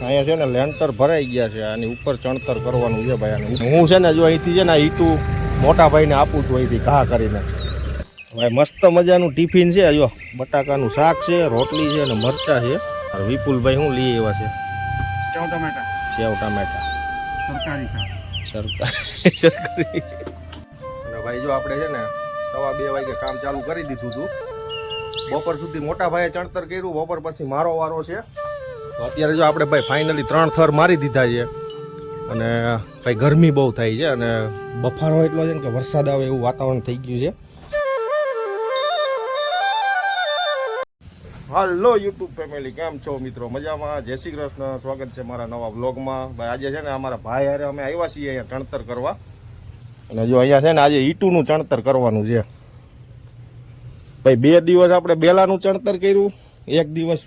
અહીંયા છે ને લેન્ટર ભરાઈ ગયા છે, આની ઉપર ચણતર કરવાનું છે ભાઈ. અને હું છે ને જો અહીંથી છે ને ઈટું મોટા ભાઈને આપું છું અહીંથી ઘા કરીને. ભાઈ મસ્ત મજાનું ટિફિન છે, જો બટાકાનું શાક છે, રોટલી છે અને મરચાં છે. વિપુલભાઈ શું લઈ આવ્યા છે? સેવ ટામેટા સરકારી. અને ભાઈ જો આપણે છે ને 1:15 વાગે કામ ચાલુ કરી દીધું હતું. બપોર સુધી મોટા ભાઈએ ચણતર કર્યું, બપોર પછી મારો વારો છે. તો અત્યારે જો આપણે ભાઈ ફાઇનલી 3 થર મારી દીધા છે. અને ભાઈ ગરમી બહુ થાય છે અને બફારો એટલો છે ને કે વરસાદ આવે એવું વાતાવરણ થઈ ગયું છે. હાલો યુટ્યુબ ફેમિલી, કેમ છો મિત્રો? મજામાં? જય શ્રી કૃષ્ણ, સ્વાગત છે મારા નવા બ્લોગમાં. ભાઈ આજે છે ને અમારા ભાઈ હારે અમે આવ્યા છીએ અહીંયા ચણતર કરવા. અને જો અહીંયા છે ને આજે ઈટુનું ચણતર કરવાનું છે ભાઈ. 2 દિવસ આપણે બેલાનું ચણતર કર્યું, 1 દિવસ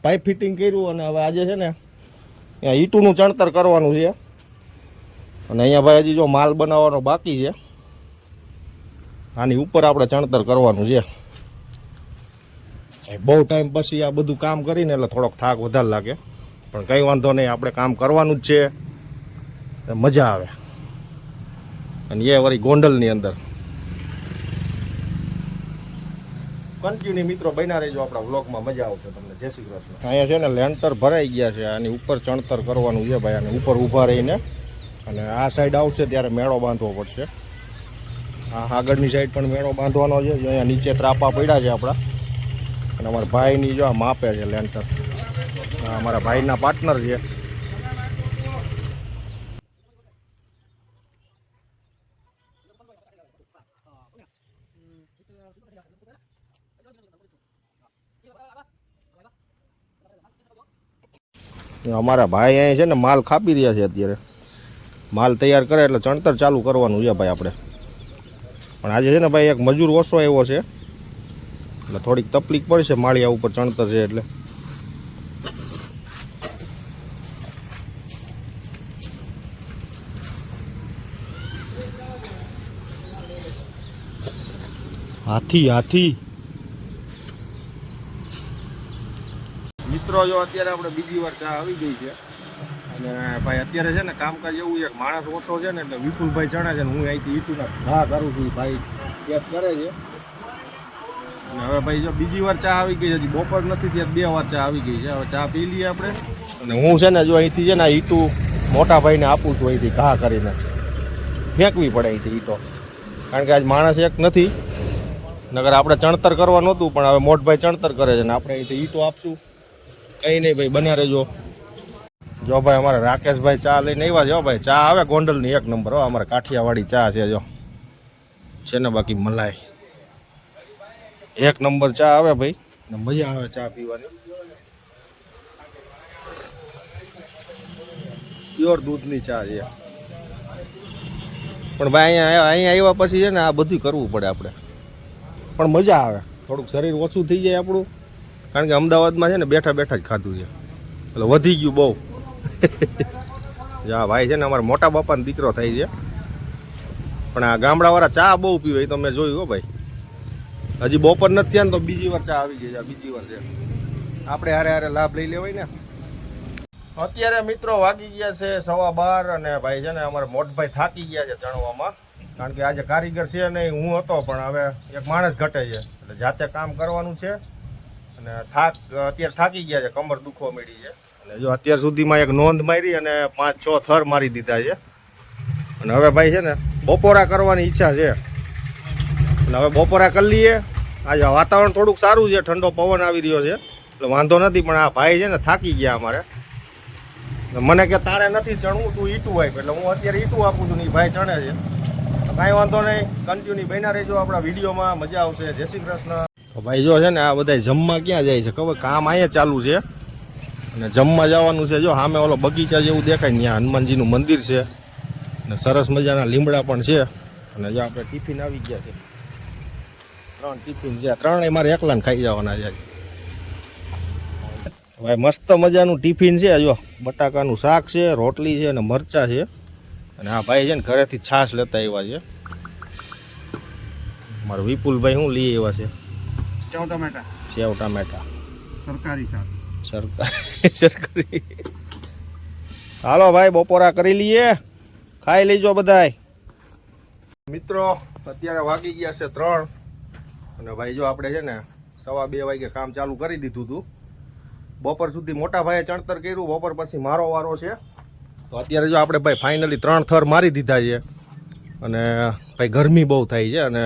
પાઇપ ફિટિંગ કર્યું અને હવે આજે છે ને અહીંયા ઈટુનું ચણતર કરવાનું છે. અને અહીંયા ભાઈ હજી જો માલ બનાવવાનો બાકી છે, આની ઉપર આપણે ચણતર કરવાનું છે. બહુ ટાઈમ પછી આ બધું કામ કરીને એટલે થોડોક થાક વધારે લાગે, પણ કંઈ વાંધો નહીં, આપણે કામ કરવાનું જ છે, મજા આવે. અને એ વળી ગોંડલની અંદર. કન્ટિન્યુ મિત્રો બન્યા રહેજો આપણા વ્લોગમાં, મજા આવશે તમને. જય શ્રી કૃષ્ણ. અહીંયા છે ને લેન્ટર ભરાઈ ગયા છે, આની ઉપર ચણતર કરવાનું છે ભાઈ. અને ઉપર ઊભા રહીને અને આ સાઈડ આવશે ત્યારે મેળો બાંધવો પડશે. આ આગળની સાઈડ પણ મેળો બાંધવાનો છે. અહીંયા નીચે ત્રાપા પડ્યા છે આપણા. અને અમારા ભાઈની જો આ માપે છે લેન્ટર. અમારા ભાઈના પાર્ટનર છે. અમારા ભાઈ અહીંયા છે ને માલ ખાપી રહ્યા છે અત્યારે. માલ તૈયાર કરે એટલે ચણતર ચાલુ કરવાનું છે ભાઈ આપણે. પણ આજે છે ને ભાઈ એક મજૂર ઓછો આવ્યો છે એટલે થોડીક તકલીફ પડશે. માળિયા ઉપર ચણતર છે એટલે. હાથી મિત્રો જો અત્યારે આપણે બીજી વાર ચા આવી ગઈ છે. અને ભાઈ અત્યારે છે ને કામકાજ એવું છે, માણસ ઓછો છે ને એટલે વિપુલભાઈ ચણે છે ને હું અહીંથી ઈટુના ઘા કરું છું. ભાઈ કેચ કરે છે. અને હવે ભાઈ જો બીજી વાર ચા આવી ગઈ છે, હજી બપોર નથી ત્યાં 2 વાર ચા આવી ગઈ છે. હવે ચા પી લઈએ આપણે. અને હું છે ને જો અહીંથી છે ને ઈટું મોટા ભાઈને આપું છું અહીંથી ઘા કરીને. ફેંકવી પડે અહીંથી ઈટો, કારણ કે આજ માણસ એક નથી, નગર આપણે ચણતર કરવા નહોતું, પણ હવે મોટભાઈ ચણતર કરે છે ને આપણે અહીંથી ઈટો આપશું. કંઈ નહીં ભાઈ, બન્યા રહેજો. જો ભાઈ અમારે રાકેશભાઈ ચા લઈને આવ્યા છે. ભાઈ ચા આવે ગોંડલની 1 નંબર. અમારે કાઠિયાવાડી ચા છે, જો છે ને બાકી મલાઈ 1 નંબર ચા આવે ભાઈ. મજા આવે ચા પીવાની. પ્યોર દૂધની ચા છે. પણ ભાઈ અહીંયા આવ્યા પછી છે ને આ બધું કરવું પડે આપણે, પણ મજા આવે. થોડુંક શરીર ઓછું થઈ જાય આપણું, કારણ કે અમદાવાદમાં છે ને બેઠા બેઠા જ ખાધું છે એટલે વધી ગયું બહુ. જા ભાઈ છે ને અમારા મોટા બાપાનો દીકરો થાય છે, પણ આ ગામડાવાળા ચા બહુ પીવે એ તો મેં જોયું હો ભાઈ. હજી બપોર નથી થયા ને તો બીજી વાર ચા આવી ગઈ છે. બીજી વાર છે, આપણે હારે લાભ લઈ લેવાય ને. અત્યારે મિત્રો વાગી ગયા છે 12:15 અને ભાઈ છે ને અમારા મોટભાઈ થાકી ગયા છે ચણવામાં, કારણ કે આજે કારીગર છે નહીં, હું હતો, પણ હવે એક માણસ ઘટે છે એટલે જાતે કામ કરવાનું છે. અને અત્યારે થાકી ગયા છે, કમર દુખવા મળી છે. અને જો અત્યાર સુધીમાં એક નોંધ મારી અને 5-6 થર મારી દીધા છે. અને હવે ભાઈ છે ને બપોરા કરવાની ઈચ્છા છે એટલે હવે બપોરા કરી લઈએ. આજે વાતાવરણ થોડુંક સારું છે, ઠંડો પવન આવી રહ્યો છે એટલે વાંધો નથી. પણ આ ભાઈ છે ને થાકી ગયા અમારે. મને કે તારે નથી ચણવું, તું ઈટું આપ, એટલે હું અત્યારે ઈટું આપું છું ને એ ભાઈ ચણે છે. કાંઈ વાંધો નહીં, કન્ટિન્યુ બન્યા રહેજો આપણા વિડીયોમાં, મજા આવશે. જય શ્રી કૃષ્ણ. તો ભાઈ જો છે ને આ બધા જમવા ક્યાં જાય છે ખબર? કામ અહીંયા ચાલુ છે અને જમવા જવાનું છે. જો સામે ઓલો બગીચા જેવું દેખાય, ત્યાં હનુમાનજીનું મંદિર છે અને સરસ મજાના લીમડા પણ છે. અને જો આપણે ટિફિન આવી ગયા છે, 3 ટિફિન છે. 3 મારે એકલાને ખાઈ જવાના છે. ભાઈ મસ્ત મજાનું ટિફિન છે. જો બટાકાનું શાક છે, રોટલી છે અને મરચાં છે. અને આ ભાઈ છે ને ઘરેથી છાશ લેતા આવ્યા છે. મારા વિપુલભાઈ શું લઈ આવ્યા છે? સેવ ટામેટા સરકારી. હાલો ભાઈ બપોરા કરી લઈએ, ખાઈ લેજો બધાય. મિત્રો અત્યારે વાગી ગયા છે 3 અને ભાઈ જો આપણે છે ને 2:15 વાગે કામ ચાલુ કરી દીધું હતું. બપોર સુધી મોટા ભાઈએ ચણતર કર્યું, બપોર પછી મારો વારો છે. તો અત્યારે જો આપણે ભાઈ ફાઇનલી 3 થર મારી દીધા છે અને ભાઈ ગરમી બહુ થાય છે અને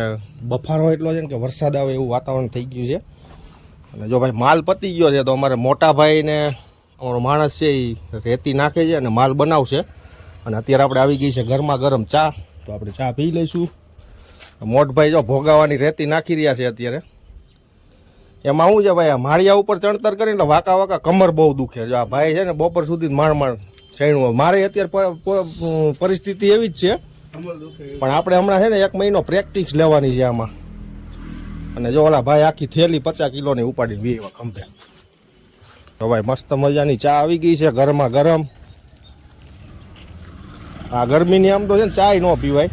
બફારો એટલો છે ને કે વરસાદ આવે એવું વાતાવરણ થઈ ગયું છે. અને જો ભાઈ માલ પતી ગયો છે તો અમારે મોટા ભાઈને અમારો માણસ છે એ રેતી નાખે છે અને માલ બનાવશે. અને અત્યારે આપણે આવી ગઈ છે ગરમા ગરમ ચા, તો આપણે ચા પી લઈશું. મોટભાઈ જો ભોગાવાની રેતી નાખી રહ્યા છે અત્યારે. એમાં શું છે ભાઈ, આ માળિયા ઉપર ચણતર કરીને એટલે વાંકા વાંકા કમર બહુ દુખે. જો આ ભાઈ છે ને બપોર સુધી માંડ સૈણું. મારે અત્યારે પરિસ્થિતિ એવી જ છે, પણ આપણે હમણાં છે ને 1 મહિનો પ્રેક્ટિસ લેવાની છે આમાં. અને જો ઓલા ભાઈ આખી થેલી 50 કિલોની ઉપાડીને વીવા ખંભે. તો ભાઈ મસ્ત મજાની ચા આવી ગઈ છે ગરમા ગરમ. આ ગરમીની આમ તો છે ને ચાય ન પીવાય,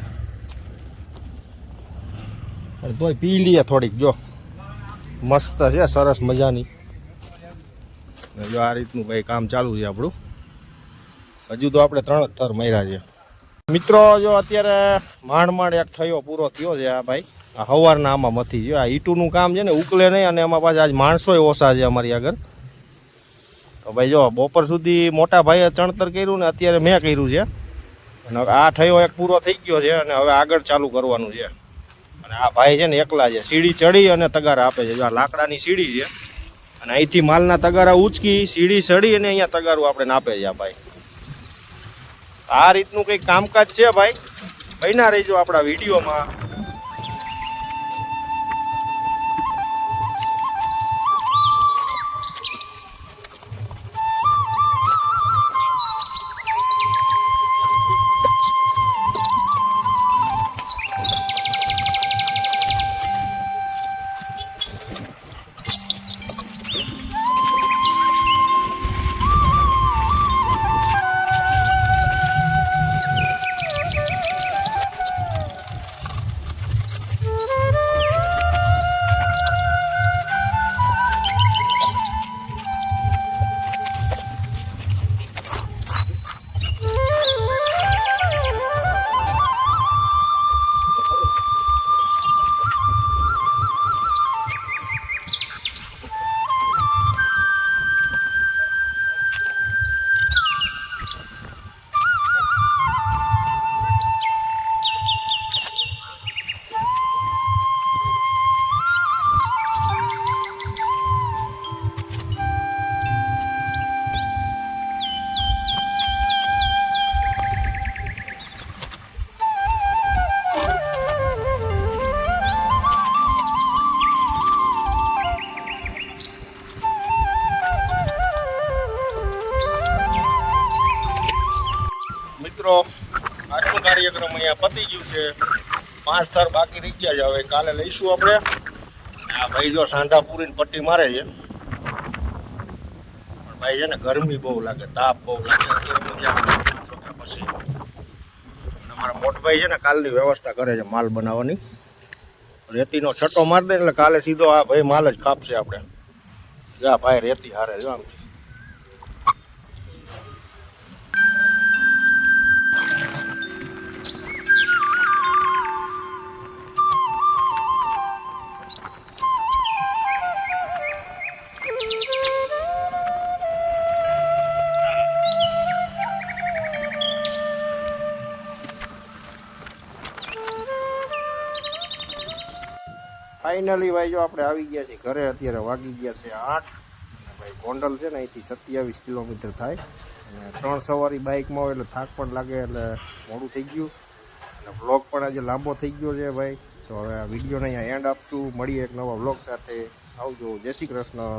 તોય પી લઈએ થોડીક. જો મસ્ત છે, સરસ મજાની. જો આ રીતનું ભાઈ કામ ચાલુ છે આપણું. હજુ તો આપણે 3 જ થર માર્યા છે. મિત્રો જો અત્યારે માંડ એક થયો પૂરો થયો છે. આ ભાઈ આ સવારના આમાં મથી જો આ ઈટુનું કામ છે ને ઉકલે નહીં, અને એમાં પાછા આજ માણસોય ઓછા છે અમારી આગળ. તો ભાઈ જો બપોર સુધી મોટા ભાઈએ ચણતર કર્યું ને અત્યારે મેં કર્યું છે. અને આ થયો એક પૂરો થઈ ગયો છે અને હવે આગળ ચાલુ કરવાનું છે. અને આ ભાઈ છે ને એકલા છે, સીડી ચડી અને તગારા આપે છે. જો આ લાકડાની સીડી છે અને અહીંથી માલના તગારા ઉચકી સીડી ચડી અને અહીંયા તગારું આપણે નાપે છે આ ભાઈ. આ રીતનું કંઈક કામકાજ છે ભાઈ. બન્યા રહીજો આપણા વિડીયોમાં. મિત્રો આજનો કાર્યક્રમ અહીંયા પતી ગયું છે. 5 થર બાકી રહી ગયા છે, હવે કાલે લઈશું આપણે. આ ભાઈ જો સાંધા પૂરીને પટ્ટી મારે છે, પણ ભાઈ છે ને ગરમી બહુ લાગે, તાપ બહુ લાગે અત્યારે પછી. અમારા મોટભાઈ છે ને કાલની વ્યવસ્થા કરે છે માલ બનાવવાની. રેતીનો છટ્ટો મારી દે એટલે કાલે સીધો આ ભાઈ માલ જ કાપશે આપણે. જા ભાઈ રેતી હારે જો આમથી. ફાઇનલી ભાઈ જો આપણે આવી ગયા છીએ ઘરે. અત્યારે વાગી ગયા છે 8 અને ભાઈ ગોંડલ છે ને અહીંથી 27 કિલોમીટર થાય. અને 3 સવારી બાઇકમાં હોય એટલે થાક પણ લાગે, એટલે મોડું થઈ ગયું અને વ્લોગ પણ આજે લાંબો થઈ ગયો છે ભાઈ. તો હવે આ વિડીયોને અહીંયા એન્ડ આપશું. મળીએ એક નવા વ્લોગ સાથે. આવજો. જય શ્રી કૃષ્ણ.